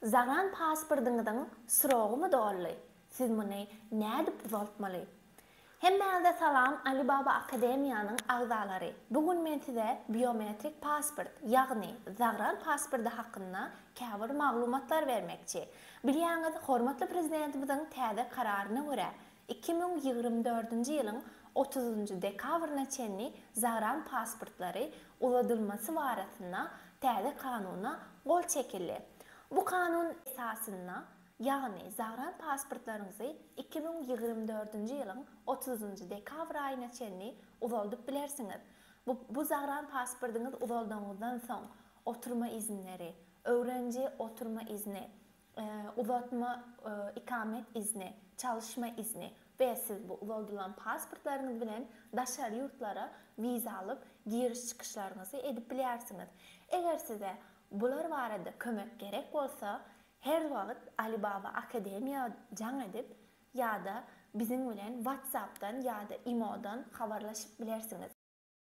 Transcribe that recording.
Zagran pasportyňyzyň syragymy dolly? Siz muny nädip uzaltmaly? Hemmäňize salam, Alibaba Akademiýanyň agzalary. Bugun men size biometrik pasport, ýagny Zagran pasporty hakynda käbir maglumatlar bermekçi. Bilýäňiz, hormatly prezidentimiziň täze kararyna görä 2024-nji ýylyň 30 dekabryna çenli Zagran pasportlary uzatylmasy barasynda täze kanuna gol çekildi. Bu kanun esasında ýagny Zagran pasportlaryňyzy 2024-nji ýylyň 30 dekabr aýyna çenli uzaldyp bilersiňiz. Bu Zagran pasportyňyz uzaldandan soň oturma izinleri, öwrenji oturma izni, uzatma ikamet izni, çalışma izni ve siz bu uzaldylan pasportlaryňyz bilen daşary ýurtlara viza alyp giriş çykyşlaryňyzy edip bilersiňiz. Eger size bular barada kömek gerek bolsa, her wagt Alibaba Akademiýa jaň edip ýa-da bizim bilen WhatsApp'dan ýa-da Imo'dan habarlaşyp bilersiňiz.